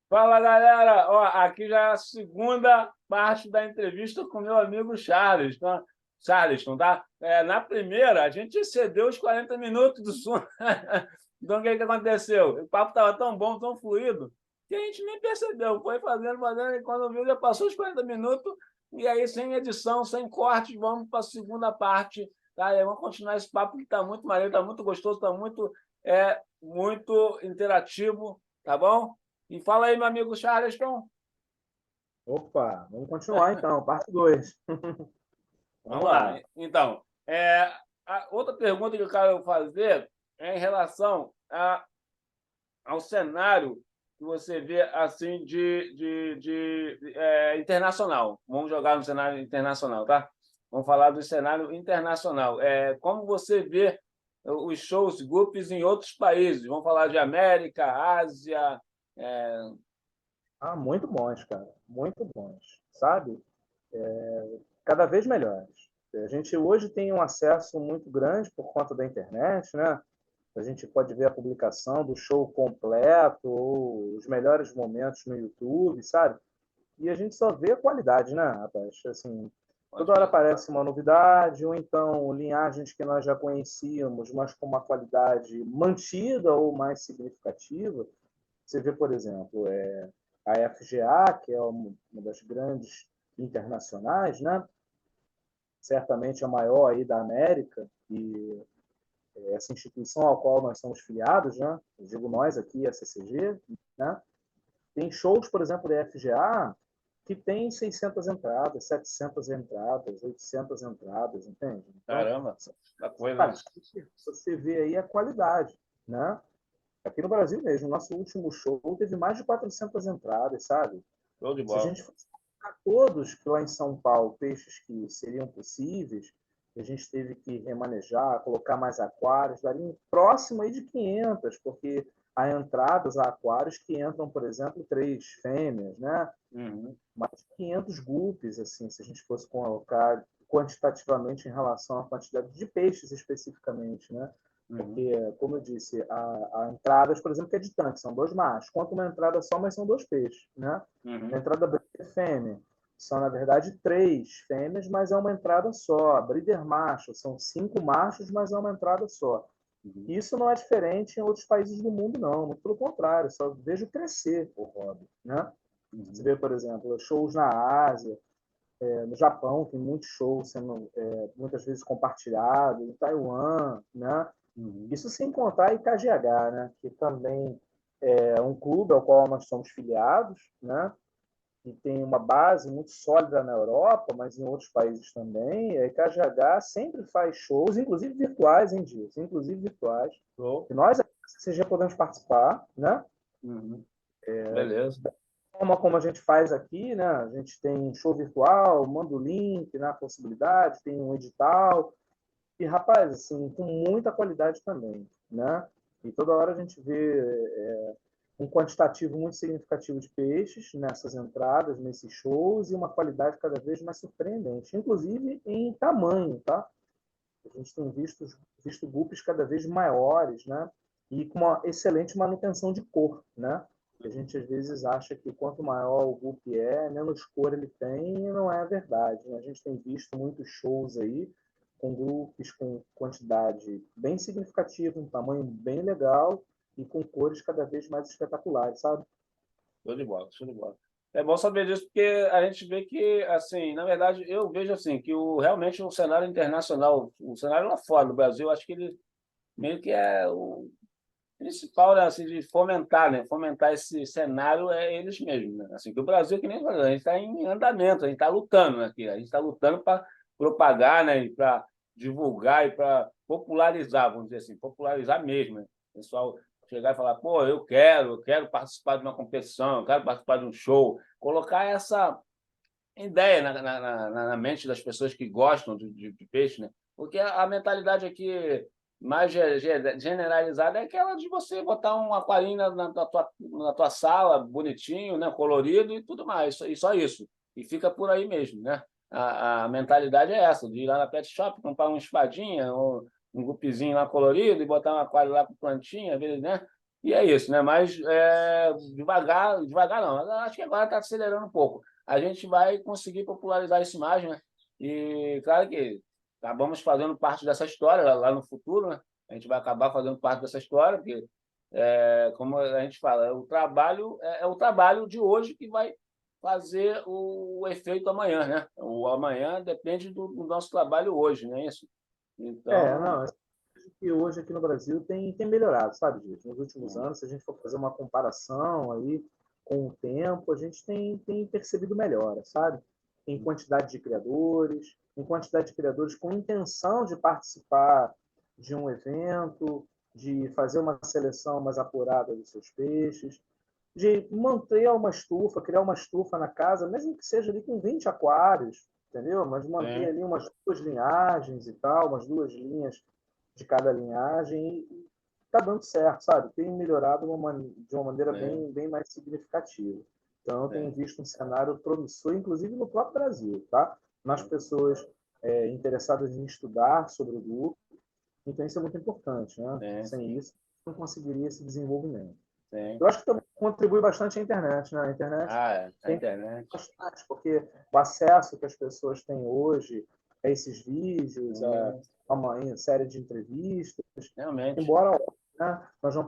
Fala, galera! Ó, aqui já é a segunda parte da entrevista com meu amigo Charles, tá? Charleston, tá? Na primeira, a gente excedeu os 40 minutos do som. Então, o que aconteceu? O papo estava tão bom, tão fluido, que a gente nem percebeu. Foi fazendo, e quando viu, já passou os 40 minutos, e aí, sem edição, sem corte, vamos para a segunda parte, tá? E aí, vamos continuar esse papo que está muito maneiro, está muito gostoso, está muito interativo, tá bom? E fala aí, meu amigo Charleston. Opa, vamos continuar então, parte 2. Vamos Vamos lá. lá. Então, a outra pergunta que eu quero fazer é em relação ao cenário que você vê assim internacional. Vamos jogar no cenário internacional, tá? Vamos falar do cenário internacional. Como você vê os shows, grupos em outros países? Vamos falar de América, Ásia. é, Muito bons, cara, muito bons, sabe? Cada vez melhores. A gente hoje tem um acesso muito grande por conta da internet, né? A gente pode ver a publicação do show completo ou os melhores momentos no YouTube, sabe? E a gente só vê a qualidade, né, rapaz? Assim, Pode toda hora crer. aparece uma novidade, ou então linhagens que nós já conhecíamos, mas com uma qualidade mantida ou mais significativa. Você vê, por exemplo, a FGA, que é uma das grandes internacionais, né? Certamente a maior aí da América, e essa instituição ao qual nós somos filiados, né? Eu digo nós aqui, a CCG, né? Tem shows, por exemplo, da FGA que tem 600 entradas, 700 entradas, 800 entradas, entende? Então, Caramba, da coisa, cara, né? você vê aí a qualidade, né? Aqui no Brasil mesmo, o nosso último show teve mais de 400 entradas, sabe? Show de Se a bola. gente fosse colocar todos que lá em São Paulo, peixes que seriam possíveis, a gente teve que remanejar, colocar mais aquários, daria próximo aí de 500, porque há entradas a aquários que entram, por exemplo, três fêmeas, né? Uhum, Mais de 500 guppies, assim, se a gente fosse colocar quantitativamente em relação à quantidade de peixes especificamente, né? uhum, Porque, como eu disse, a entradas, por exemplo, que é de tanque, são dois machos. Conta uma entrada só, mas são dois peixes, né? A uhum. entrada branca é fêmea. São, na verdade, três fêmeas, mas é uma entrada só. A breeder macho, são cinco machos, mas é uma entrada só. Uhum, E isso não é diferente em outros países do mundo, não. Muito pelo contrário, só vejo crescer o hobby, né? Você uhum, vê, por exemplo, shows na Ásia, no Japão tem muitos shows sendo muitas vezes compartilhados, em Taiwan, né? uhum. Isso sem contar a IKGH, né? Que também é um clube ao qual nós somos filiados, né? E tem uma base muito sólida na Europa, mas em outros países também. A IKGH sempre faz shows, inclusive virtuais, em dias, inclusive virtuais. Show. E nós, aqui, já podemos participar, né? Uhum. Beleza. Forma como a gente faz aqui, né? A gente tem show virtual, manda o link, né? A possibilidade, tem um edital. E, rapaz, assim, com muita qualidade também, né? E toda hora a gente vê um quantitativo muito significativo de peixes nessas entradas, nesses shows, e uma qualidade cada vez mais surpreendente, inclusive em tamanho, tá? A gente tem visto guppies cada vez maiores, né? E com uma excelente manutenção de cor, né? A gente às vezes acha que quanto maior o guppy menos cor ele tem, e não é verdade, né? A gente tem visto muitos shows aí com guppies com quantidade bem significativa, um tamanho bem legal e com cores cada vez mais espetaculares, sabe? Show de bola, show de bola. É bom saber disso, porque a gente vê que, assim, na verdade, eu vejo assim, que realmente o cenário internacional, o cenário lá fora do Brasil, acho que ele meio que é o principal, né, assim, de fomentar, né? Fomentar esse cenário é eles mesmos, né? Assim, que o Brasil, que nem eu falei, a gente está em andamento, a gente está lutando, né, aqui, a gente está lutando para propagar, né, e para divulgar e para popularizar, vamos dizer assim, popularizar mesmo, né? O pessoal chegar e falar, pô, eu quero participar de uma competição, eu quero participar de um show, colocar essa ideia na mente das pessoas que gostam de peixe, né? Porque a mentalidade aqui mais generalizada é aquela de você botar um aquarinho na tua sala, bonitinho, né? Colorido e tudo mais, e só isso. E fica por aí mesmo, né? A mentalidade é essa, de ir lá na pet shop, comprar uma espadinha, ou um gupizinho lá colorido e botar um aquário lá com plantinha, às vezes, né? E é isso, né? Mas devagar, devagar não. Eu acho que agora está acelerando um pouco. A gente vai conseguir popularizar essa imagem, né? E claro que acabamos fazendo parte dessa história lá no futuro, né? A gente vai acabar fazendo parte dessa história, porque, como a gente fala, é o trabalho de hoje que vai fazer o efeito amanhã, né? O amanhã depende do nosso trabalho hoje, não é isso? Então, Não, que hoje aqui no Brasil tem melhorado, sabe, gente? Nos últimos é, anos, se a gente for fazer uma comparação aí com o tempo, a gente tem percebido melhora, sabe? Em quantidade de criadores, em quantidade de criadores com intenção de participar de um evento, de fazer uma seleção mais apurada dos seus peixes, de manter uma estufa, criar uma estufa na casa, mesmo que seja ali com 20 aquários, entendeu? Mas manter é, ali umas duas linhagens e tal, umas duas linhas de cada linhagem e está dando certo, sabe? Tem melhorado de uma maneira é, bem mais significativa. Então, eu tenho é, visto um cenário promissor, inclusive no próprio Brasil, tá? Nas pessoas interessadas em estudar sobre o grupo. Então, isso é muito importante, né? Sem sim, isso, não conseguiria esse desenvolvimento. sim. Eu acho que também contribui bastante a internet, né? A internet A tem internet. bastante, porque o acesso que as pessoas têm hoje a esses vídeos, É, a uma série de entrevistas, realmente. embora, né, nós não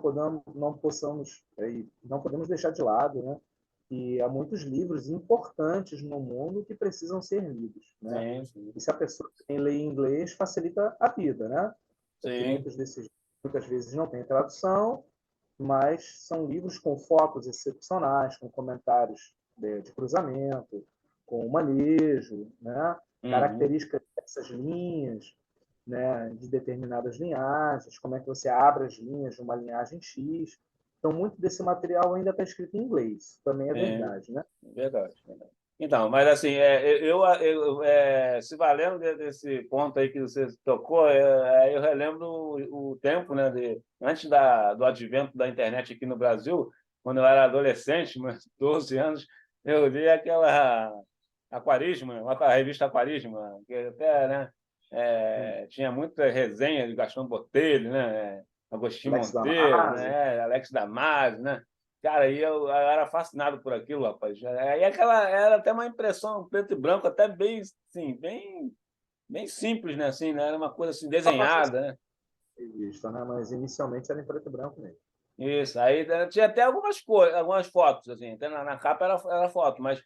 podemos deixar de lado, né? E há muitos livros importantes no mundo que precisam ser lidos, né? Sim, sim. E se a pessoa tem lei em inglês, facilita a vida, né? Porque Sim. muitas vezes não tem tradução, mas são livros com fotos excepcionais, com comentários de cruzamento, com manejo, né? Uhum. Características dessas linhas, né? De determinadas linhagens, como é que você abre as linhas de uma linhagem X. Então, muito desse material ainda está escrito em inglês, também é Sim, verdade, né? verdade, verdade. Então, mas assim, se valendo desse ponto aí que você tocou, eu relembro o tempo, né, antes do advento da internet aqui no Brasil, quando eu era adolescente, meus 12 anos, eu li aquela Aquarismo, a revista Aquarismo, que até, né, tinha muita resenha de Gastão Botelho, né, Agostinho Alex Monteiro, Damasio. né, Alex Damasio, né? Cara, aí eu era fascinado por aquilo, rapaz. Aí aquela era até uma impressão preto e branco, até bem, assim, bem simples, né? Assim, né? Era uma coisa assim Só para ser desenhada, né? revista, né? Mas inicialmente era em preto e branco mesmo. Isso. Aí tinha até algumas cores, algumas fotos, assim, até na capa era foto, mas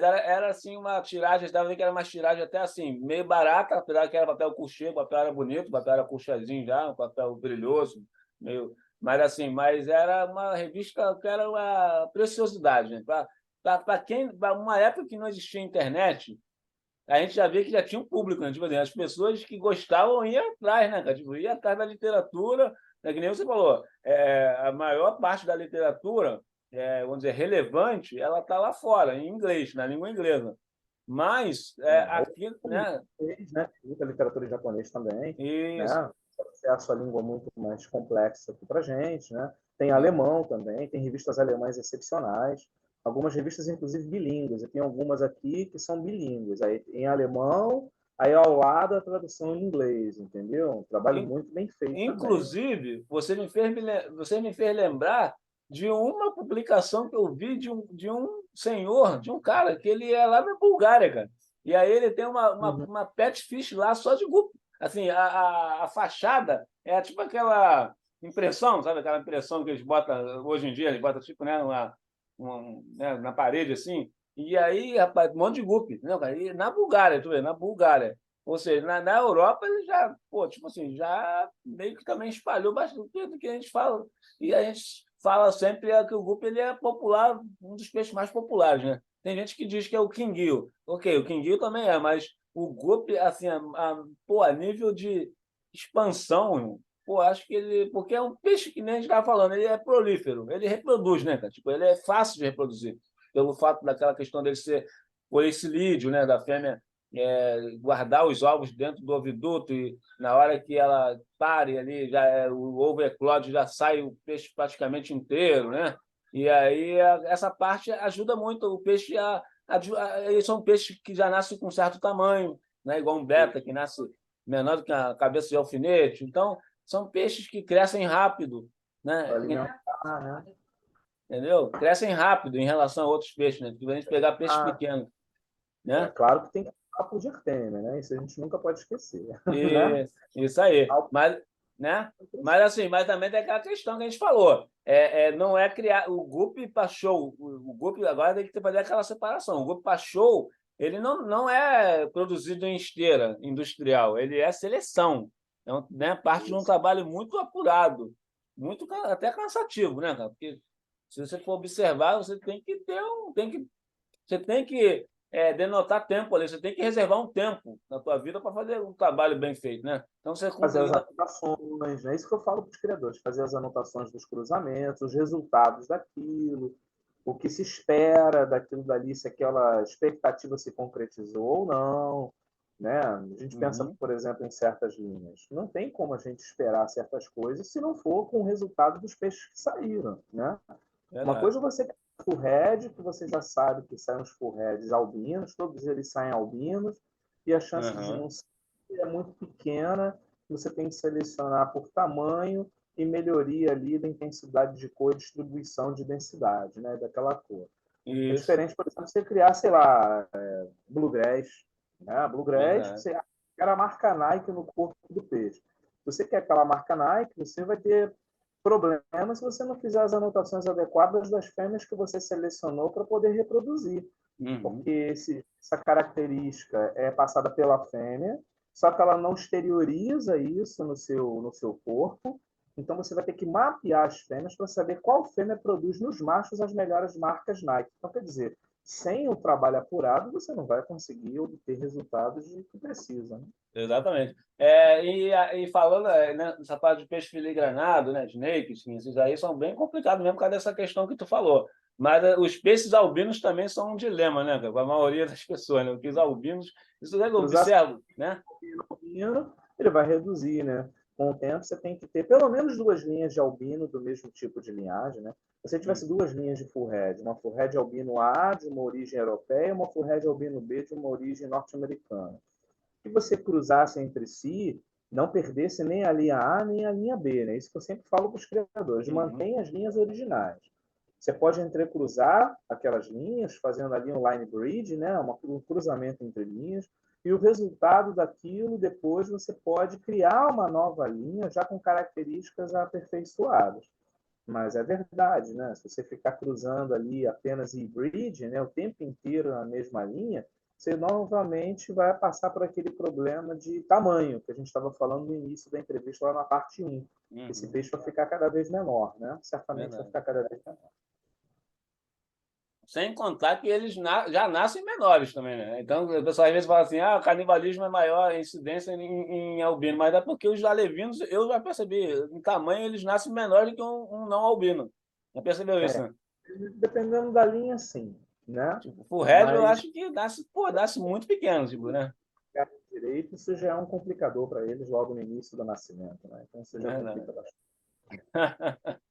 era assim uma tiragem, estava vendo que era uma tiragem até assim, meio barata, apesar que era papel couché, o papel era bonito, o papel era couchezinho já, um papel brilhoso, meio, mas era uma revista que era uma preciosidade, né? Para quem, para uma época que não existia internet, a gente já via que já tinha um público, né? Tipo assim, as pessoas que gostavam iam atrás, né, cara? Tipo, ia atrás da literatura, né? Que nem você falou, a maior parte da literatura, vamos dizer, relevante, ela está lá fora, em inglês, na língua inglesa. Mas Ou aqui, né? japonês, né? Muita literatura em japonês também, Isso, né? Acesso à língua muito mais complexa aqui para gente, né? Tem alemão também, tem revistas alemãs excepcionais, algumas revistas inclusive bilíngues. Eu tenho algumas aqui que são bilíngues, aí em alemão, aí ao lado a tradução em inglês, entendeu? Um trabalho muito bem feito também. inclusive, você me fez lembrar de uma publicação que eu vi de um senhor, de um cara, que ele é lá na Bulgária, cara. E aí ele tem Uhum. uma pet fish lá só de guppy. Assim, a fachada é tipo aquela impressão, sabe? Aquela impressão que eles botam, hoje em dia, eles botam tipo, né, né, na parede, assim. E aí, rapaz, um monte de guppy, né, cara? E na Bulgária, tu vê, na Bulgária. Ou seja, na Europa ele já, pô, tipo assim, já meio que também espalhou bastante do que a gente fala. E a gente fala sempre que o guppy ele é popular, um dos peixes mais populares, né? Tem gente que diz que é o quinguil. Ok, o quinguil também é, mas o guppy, assim, pô, a nível de expansão, pô, acho que ele. Porque é um peixe que nem a gente estava falando, ele é prolífero, ele reproduz, né, cara? Tipo, ele é fácil de reproduzir, pelo fato daquela questão dele ser policilídeo, né, da fêmea guardar os ovos dentro do oviduto e na hora que ela pare ali, o ovo eclode, já sai o peixe praticamente inteiro, né? E aí essa parte ajuda muito o peixe eles são peixes que já nascem com um certo tamanho, né? Igual um beta que nasce menor do que a cabeça de alfinete. Então, são peixes que crescem rápido, né? Alimentar. né? entendeu? Crescem rápido em relação a outros peixes, né? Se a gente pegar peixes Ah, pequenos, é né? claro que tem que falar por artêmia, né? Isso a gente nunca pode esquecer, né? Isso aí. Algo Mas, né? Mas assim, mas também tem aquela questão que a gente falou. Não é criar o grupo para show. O grupo agora tem que fazer aquela separação. O grupo para show, ele não é produzido em esteira industrial, ele é seleção. Então, né, parte de um trabalho muito apurado, até cansativo, né, cara? Porque se você for observar, você tem que ter você tem que denotar tempo ali, você tem que reservar um tempo na tua vida para fazer um trabalho bem feito, né? Então você fazer cumpre. as anotações, né? Isso que eu falo para os criadores, fazer as anotações dos cruzamentos, os resultados daquilo, o que se espera daquilo dali, se aquela expectativa se concretizou ou não, né? A gente pensa, Uhum, por exemplo, em certas linhas. Não tem como a gente esperar certas coisas se não for com o resultado dos peixes que saíram, né? Uma verdade. coisa é você ter full head, que você já sabe que saem os full heads albinos, todos eles saem albinos, e a chance de Uhum, não sair é muito pequena. Você tem que selecionar por tamanho e melhoria ali da intensidade de cor e distribuição de densidade, né, daquela cor. É isso, diferente, por exemplo, você criar, sei lá, bluegrass, né? Bluegrass, verdade. você quer a marca Nike no corpo do peixe. Se você quer aquela marca Nike, você vai ter problema se você não fizer as anotações adequadas das fêmeas que você selecionou para poder reproduzir, Uhum, porque essa característica é passada pela fêmea, só que ela não exterioriza isso no seu corpo, então você vai ter que mapear as fêmeas para saber qual fêmea produz nos machos as melhores marcas Nike. Então, quer dizer, sem o trabalho apurado, você não vai conseguir obter resultados que precisa. Né? exatamente. E falando né, nessa parte de peixe filigranado, né, snake, sim, esses aí são bem complicados mesmo por causa dessa questão que tu falou. Mas os peixes albinos também são um dilema, né, cara, para a maioria das pessoas, né? Porque os albinos, isso eu Cruzar observo, né? albino, ele vai reduzir, né? Com o tempo, você tem que ter pelo menos duas linhas de albino do mesmo tipo de linhagem, né? Se você tivesse duas linhas de full head, uma full head albino A de uma origem europeia e uma full head albino B de uma origem norte-americana. Que você cruzasse entre si, não perdesse nem a linha A nem a linha B, né? Isso que eu sempre falo para os criadores, Uhum, mantém as linhas originais. Você pode entrecruzar aquelas linhas, fazendo ali um line bridge, né? Um cruzamento entre linhas, e o resultado daquilo, depois você pode criar uma nova linha já com características aperfeiçoadas. Mas é verdade, né? Se você ficar cruzando ali apenas em bridge, né, o tempo inteiro na mesma linha, você novamente vai passar por aquele problema de tamanho que a gente estava falando no início da entrevista lá na parte 1. Esse uhum, peixe vai ficar cada vez menor, né? Certamente vai verdade. ficar cada vez menor. Sem contar que eles já nascem menores também, né? Então, o pessoal às vezes fala assim, o canibalismo é maior, a incidência em albino, mas é porque os alevinos, eu já percebi, em tamanho eles nascem menores do que um não albino. Já percebeu isso, É, né? dependendo da linha, sim, né? Tipo, o Red eu Mas acho que nasce muito pequeno, tipo, né? direito, isso já é um complicador para eles logo no início do nascimento, né? Então isso É já verdade. complica bastante.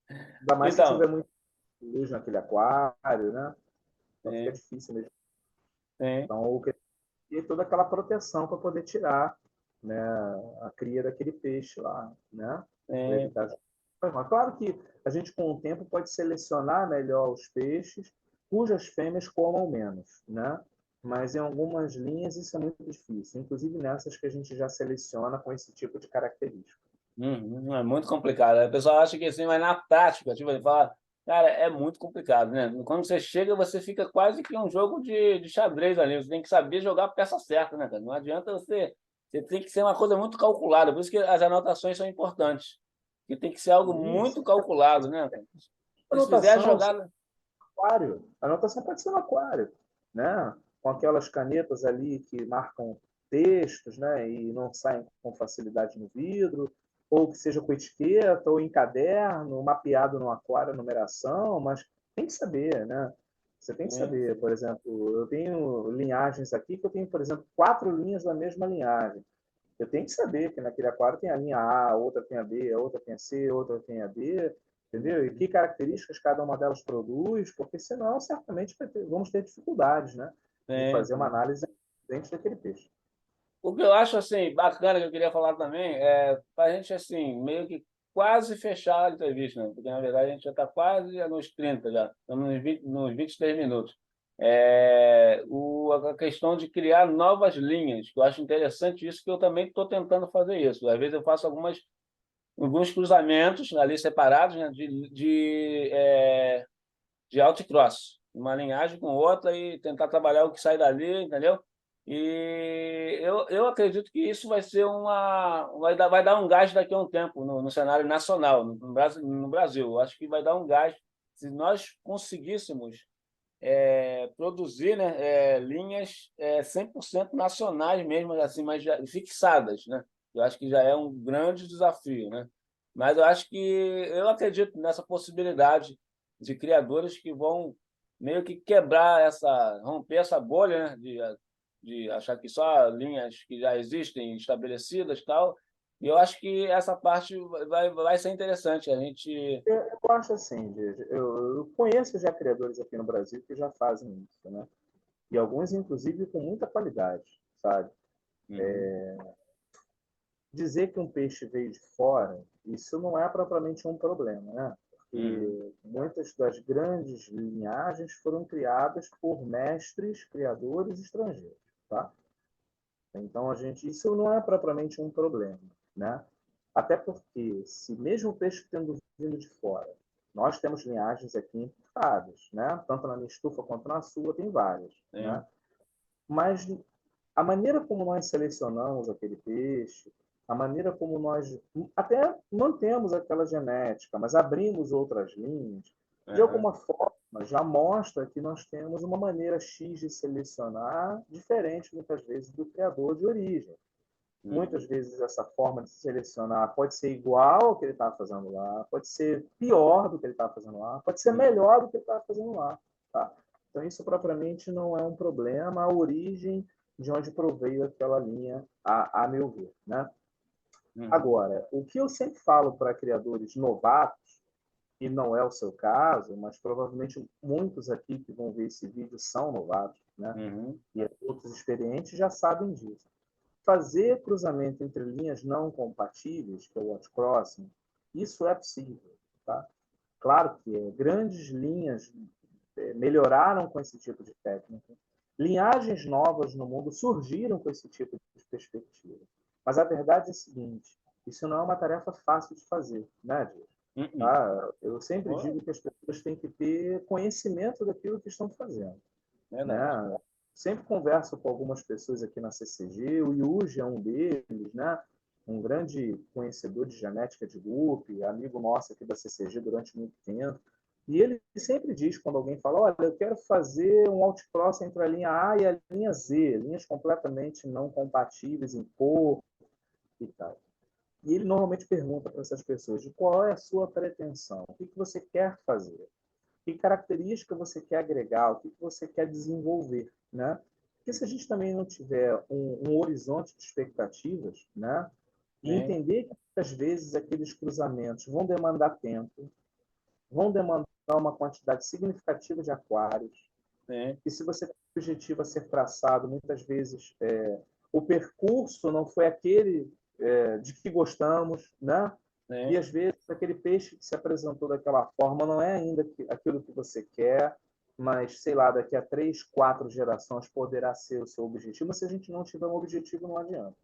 Ainda mais se tiver Então, muito luz naquele aquário, né? Então fica sim, difícil mesmo. sim, Então, e toda aquela proteção para poder tirar, né, a cria daquele peixe lá, né? Para sim. evitar. Mas claro que a gente, com o tempo, pode selecionar melhor os peixes cujas fêmeas comam menos, né? Mas em algumas linhas isso é muito difícil, inclusive nessas que a gente já seleciona com esse tipo de característica. É muito complicado. O pessoal acha que assim, mas na prática, tipo, ele fala, cara, é muito complicado, né? Quando você chega, você fica quase que um jogo de xadrez ali. Você tem que saber jogar a peça certa, né, cara? Não adianta você tem que ser uma coisa muito calculada. Por isso que as anotações são importantes. Que tem que ser algo Isso. muito calculado, né, cara? Se eles fizerem a Anotação, jogada. aquário. A anotação pode ser no aquário, né? Com aquelas canetas ali que marcam textos, né? E não saem com facilidade no vidro, ou que seja com etiqueta, ou em caderno, mapeado no aquário, a numeração, mas tem que saber, né? Você tem que Sim, saber, por exemplo, eu tenho linhagens aqui que eu tenho, por exemplo, 4 linhas da mesma linhagem. Eu tenho que saber que naquele aquário tem a linha A, outra tem a B, a outra tem a C, a outra tem a D, entendeu? E que características cada uma delas produz, porque senão certamente vamos ter dificuldades, né? De sim, fazer uma sim. análise dentro daquele peixe. O que eu acho assim bacana que eu queria falar também é para a gente assim meio que quase fechar a entrevista, né? Porque, na verdade, a gente já está quase nos 30 já, estamos nos 23 minutos. A questão de criar novas linhas, que eu acho interessante isso, que eu também estou tentando fazer isso. Às vezes eu faço alguns cruzamentos ali separados, né, de autocross, uma linhagem com outra e tentar trabalhar o que sai dali, entendeu? E eu acredito que isso vai ser vai dar um gás daqui a um tempo no cenário nacional, no Brasil, no Brasil. Eu acho que vai dar um gás se nós conseguíssemos produzir, né, linhas 100% nacionais mesmo, assim, mas fixadas, né? Eu acho que já é um grande desafio, né? Mas eu acredito nessa possibilidade de criadores que vão meio que romper essa bolha, né, de achar que só linhas que já existem estabelecidas, tal. E eu acho que essa parte vai ser interessante. A gente. Eu acho assim, Diego, eu conheço já criadores aqui no Brasil que já fazem isso, né? E alguns, inclusive, com muita qualidade, sabe? Uhum, Dizer que um peixe veio de fora, isso não é propriamente um problema, né? uhum, Porque muitas das grandes linhagens foram criadas por mestres criadores estrangeiros, tá? Então, isso não é propriamente um problema, né? Até porque, se mesmo o peixe tendo vindo de fora, nós temos linhagens aqui importadas, né? Tanto na minha estufa quanto na sua, tem várias, sim, né? Mas a maneira como nós selecionamos aquele peixe, a maneira como nós até mantemos aquela genética, mas abrimos outras linhas, de uhum, alguma forma já mostra que nós temos uma maneira X de selecionar diferente, muitas vezes, do criador de origem. Muitas uhum, vezes essa forma de selecionar pode ser igual ao que ele está fazendo lá, pode ser pior do que ele está fazendo lá, pode ser uhum, melhor do que ele está fazendo lá. Tá? Então, isso propriamente não é um problema, a origem de onde proveio aquela linha, a meu ver. Né? uhum, Agora, o que eu sempre falo para criadores novatos, e não é o seu caso, mas provavelmente muitos aqui que vão ver esse vídeo são novatos, né? uhum, E outros experientes já sabem disso. Fazer cruzamento entre linhas não compatíveis, que é o outcrossing, isso é possível. Tá? Claro que grandes linhas melhoraram com esse tipo de técnica. Linhagens novas no mundo surgiram com esse tipo de perspectiva. Mas a verdade é a seguinte: isso não é uma tarefa fácil de fazer, né, Diego? uhum. Tá? Eu sempre Pô, digo que as pessoas têm que ter conhecimento daquilo que estão fazendo, verdade. né? Sempre converso com algumas pessoas aqui na CCG, o Yuji é um deles, né? Um grande conhecedor de genética de Guppy, amigo nosso aqui da CCG durante muito tempo. E ele sempre diz, quando alguém fala, olha, eu quero fazer um outcross entre a linha A e a linha Z, linhas completamente não compatíveis em cor e tal. E ele normalmente pergunta para essas pessoas de qual é a sua pretensão, o que você quer fazer, que característica você quer agregar, o que você quer desenvolver, né? Porque se a gente também não tiver um horizonte de expectativas, né? E Sim, entender que muitas vezes aqueles cruzamentos vão demandar tempo, vão demandar uma quantidade significativa de aquários, sim, e se você tem um objetivo a ser traçado, muitas vezes o percurso não foi aquele de que gostamos, né? E sim. às vezes aquele peixe que se apresentou daquela forma não é ainda aquilo que você quer, mas sei lá, daqui a 3, 4 gerações poderá ser o seu objetivo. Mas se a gente não tiver um objetivo, não adianta,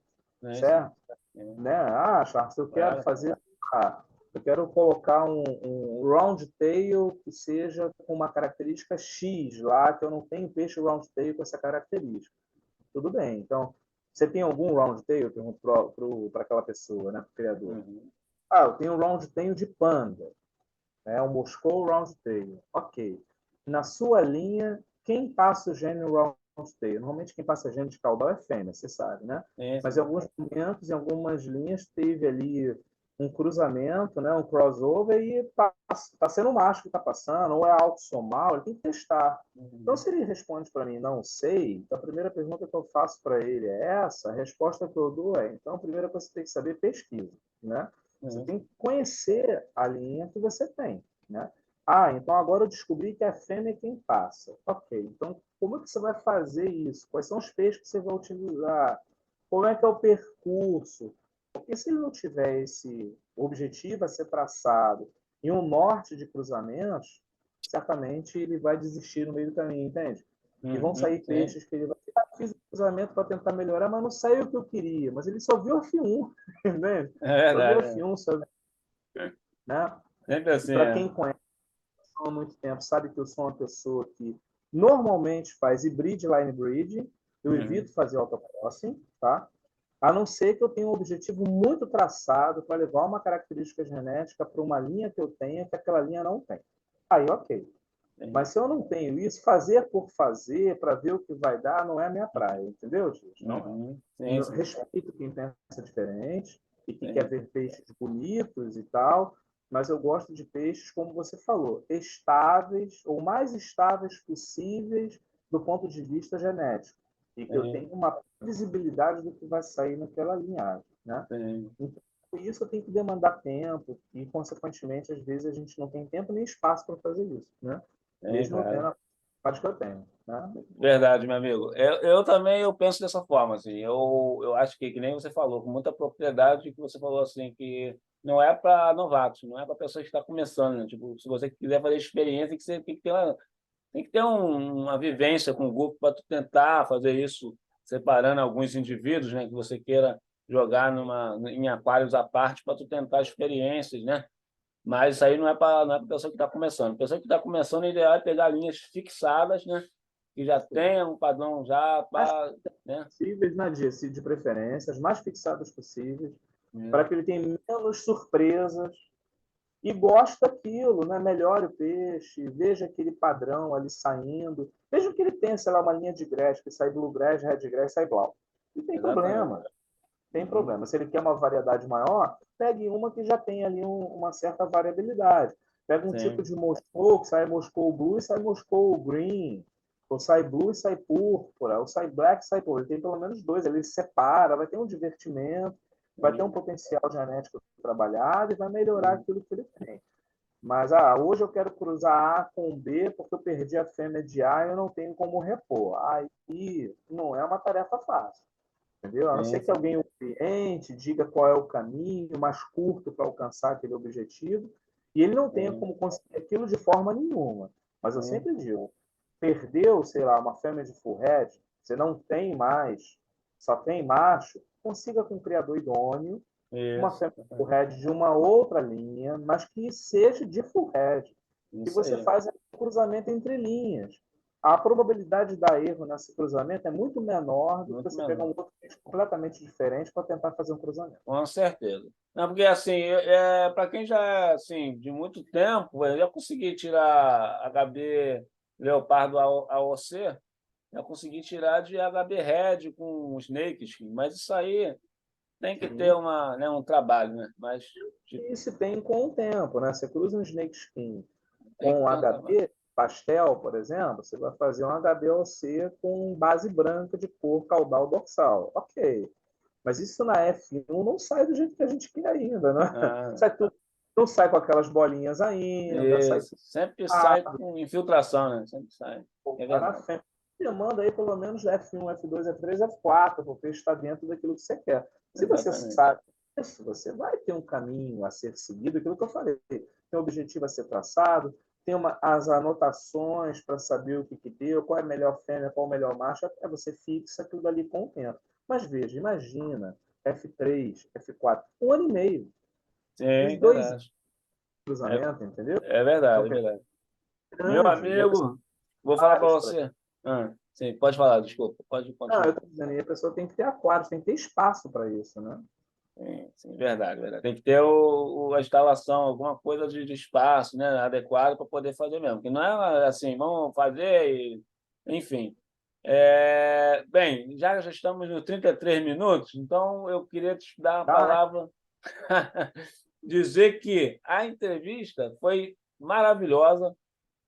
Sim, sim, certo? sim. Né? Ah, Charles, Claro. eu quero colocar um round tail que seja com uma característica X lá, que eu não tenho peixe round tail com essa característica. Tudo bem. Então, você tem algum round tail? Eu pergunto para aquela pessoa, né, para o criador. Uhum, Ah, eu tenho um round tail de panda, né, o Moscow round tail. Ok. Na sua linha, quem passa o gênio round tail? Normalmente quem passa gênio de caudal é fêmea, você sabe, né? sim, Mas em sim. alguns momentos, em algumas linhas, teve ali um cruzamento, né, um crossover, e está sendo o macho que está passando, ou é autossomal, ele tem que testar. Então, Uhum, se ele responde para mim, não sei, então a primeira pergunta que eu faço para ele é essa, a resposta que eu dou é, então, a primeira coisa que você tem que saber, pesquisa, né? Você sim, tem que sim. conhecer a linha que você tem, né? Ah, então agora eu descobri que a fêmea é quem passa. Ok, então como é que você vai fazer isso? Quais são os peixes que você vai utilizar? Como é que é o percurso? Porque se ele não tiver objetivo a ser traçado e um norte de cruzamentos, certamente ele vai desistir no meio do caminho, entende? E vão sair sim. peixes que ele vai fiz o cruzamento para tentar melhorar, mas não saiu o que eu queria. Mas ele só viu a F1, entende? É Só viu a verdade. F1, só, né? Sempre E assim, para é. quem conhece há muito tempo, sabe que eu sou uma pessoa que normalmente faz hybrid line bridge, eu Uhum. evito fazer autocrossing, tá? A não ser que eu tenha um objetivo muito traçado para levar uma característica genética para uma linha que eu tenha que aquela linha não tem. Aí, ok. Sim. Mas se eu não tenho isso, fazer por fazer, para ver o que vai dar, não é a minha praia, entendeu, gente? Não é. Uhum. Sim, Eu sim, respeito quem pensa diferente e que quer sim. ver peixes bonitos e tal, mas eu gosto de peixes, como você falou, estáveis, ou mais estáveis possíveis do ponto de vista genético, e que eu Sim, tenha uma visibilidade do que vai sair naquela linhagem, né? sim. Então, isso eu tenho que demandar tempo e, consequentemente, às vezes a gente não tem tempo nem espaço para fazer isso, né? Sim, Mesmo eu cara. tendo a parte que eu tenho, né? Verdade, meu amigo. Eu também eu penso dessa forma, assim. Eu acho que nem você falou, com muita propriedade, que você falou assim, que não é para novatos, não é para pessoa que está começando, né? Tipo, se você quiser fazer experiência, que você tem que ter uma vivência com o grupo para tu tentar fazer isso, separando alguns indivíduos, né, que você queira jogar em aquários à parte para tu tentar experiências, né? Mas isso aí não é para pessoa que está começando. Pessoa que está começando, o ideal é pegar linhas fixadas, né? Que já tenha um padrão já Mais para, né? possíveis, né, de preferência, as mais fixadas possíveis, para É, que ele tenha menos surpresas e goste daquilo, né? Melhore o peixe, veja aquele padrão ali saindo. Veja que ele tem, sei lá, uma linha de grass, que sai blue grass, red grass, sai blau. Não tem exatamente. problema, tem Uhum. problema. Se ele quer uma variedade maior, pegue uma que já tem ali uma certa variabilidade. Pega um tipo Sim, de Moscou, que sai Moscou Blue e sai Moscou Green, ou sai Blue e sai Púrpura, ou sai Black e sai Púrpura. Ele tem pelo menos dois, ele separa, vai ter um divertimento, vai ter um sim, potencial genético trabalhado e vai melhorar sim, aquilo que ele tem. Mas hoje eu quero cruzar A com B porque eu perdi a fêmea de A e eu não tenho como repor. Aí não é uma tarefa fácil, entendeu? A não ser sim, que alguém o cliente diga qual é o caminho mais curto para alcançar aquele objetivo e ele não tenha sim, como conseguir aquilo de forma nenhuma. Mas eu sim, sempre digo, perdeu, sei lá, uma fêmea de full head, você não tem mais, só tem macho, consiga com um criador idôneo uma isso, fêmea de full head de uma outra linha, mas que seja de full head. E isso você aí. faz um cruzamento entre linhas. A probabilidade de dar erro nesse cruzamento é muito menor do que Muito você pegar um menor. outro peixe completamente diferente para tentar fazer um cruzamento. Com certeza. Não, porque assim, para quem já é assim, de muito tempo, eu já consegui tirar HB Leopardo AOC, já consegui tirar de HB Red com Snake Skin, mas isso aí tem que ter Sim. um trabalho, né? Mas tipo, E se tem com o tempo, né? Você cruza um snake skin tem que com ter um trabalho. HB pastel, por exemplo, você vai fazer um HBOC com base branca de cor caudal dorsal. Ok. Mas isso na F1 não sai do jeito que a gente quer ainda, né? Ah, Sai tudo, não sai com aquelas bolinhas ainda, sai isso. Sempre sai tudo com infiltração, né? Sempre sai. É lá na verdade. frente. Demanda aí pelo menos F1, F2, F3, F4, porque está dentro daquilo que você quer. Se você Exatamente. sabe isso, você vai ter um caminho a ser seguido, aquilo que eu falei. Tem um objetivo a ser traçado, tem as anotações para saber o que, que deu, qual é a melhor fêmea, qual é o melhor macho, até você fixa aquilo dali com o tempo. Mas veja, imagina F3, F4, um ano e meio, Sim, uns 2 anos verdade. de É, cruzamento, entendeu? é É verdade, um é período verdade. Meu grande, e a pessoa amigo, vou falar para vários para. você. Sim, pode falar, desculpa, pode Não, eu continuar. estou dizendo, e a pessoa tem que ter aquários, tem que ter espaço para isso, né? Sim, sim, verdade, verdade. Tem que ter a instalação, alguma coisa de espaço, né, adequado para poder fazer mesmo. Que não é assim, vamos fazer e... Enfim. Bem, já estamos nos 33 minutos, então eu queria te dar a Tá, palavra, dizer que a entrevista foi maravilhosa,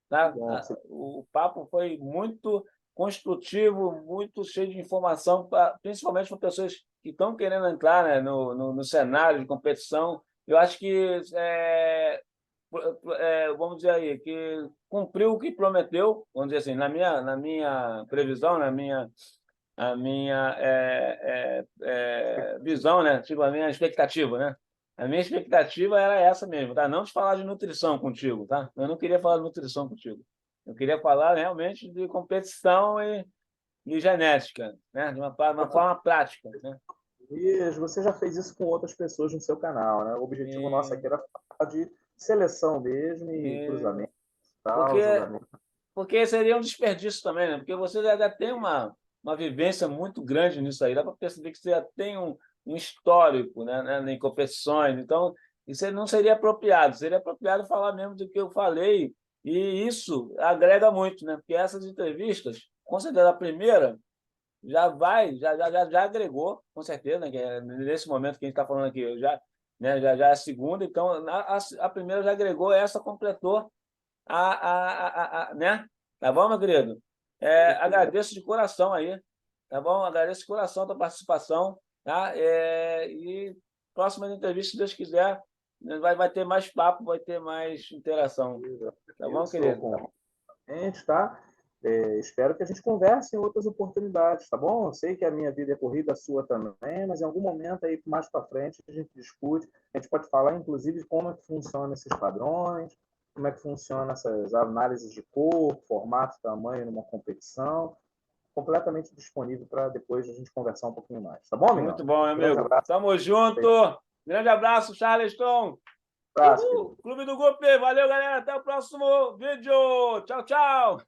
tá? bom, você O papo foi muito construtivo, muito cheio de informação, principalmente para pessoas que estão querendo entrar, né, no cenário de competição. Eu acho que, vamos dizer aí, que cumpriu o que prometeu, vamos dizer assim, na minha previsão, a minha visão, né? Tipo, a minha expectativa, né? A minha expectativa era essa mesmo, tá? Não de falar de nutrição contigo, tá? Eu não queria falar de nutrição contigo. Eu queria falar realmente de competição e genética, né? De uma forma prática, né? E você já fez isso com outras pessoas no seu canal, né? O objetivo nosso E, aqui era falar de seleção mesmo e e- cruzamento, tal, porque, julgamento. porque seria um desperdício também, né? Porque você já tem uma vivência muito grande nisso aí. Dá para perceber que você já tem um histórico, né, em competições. Então, isso não seria apropriado. Seria apropriado falar mesmo do que eu falei. E isso agrega muito, né? Porque essas entrevistas, considerando a primeira, já agregou, com certeza, né? Nesse momento que a gente está falando aqui, já, né, já é a segunda, então a primeira já agregou, essa completou né? Tá bom, meu querido? Agradeço de coração aí, tá bom? Agradeço de coração a tua participação, tá? E próxima entrevista, se Deus quiser, vai ter mais papo, vai ter mais interação, tá bom, Isso, querido? com a gente, tá? Espero que a gente converse em outras oportunidades, tá bom? Eu sei que a minha vida é corrida, a sua também, mas em algum momento aí mais para frente a gente discute, a gente pode falar inclusive de como é que funcionam esses padrões, como é que funcionam essas análises de cor, formato, tamanho numa competição, completamente disponível para depois a gente conversar um pouquinho mais, tá bom, amigão? Muito bom, Grande amigo. abraço. Tamo junto. Grande abraço, Charleston. Abraço, Uhul! querido. Clube do Golpe. Valeu, galera. Até o próximo vídeo. Tchau, tchau.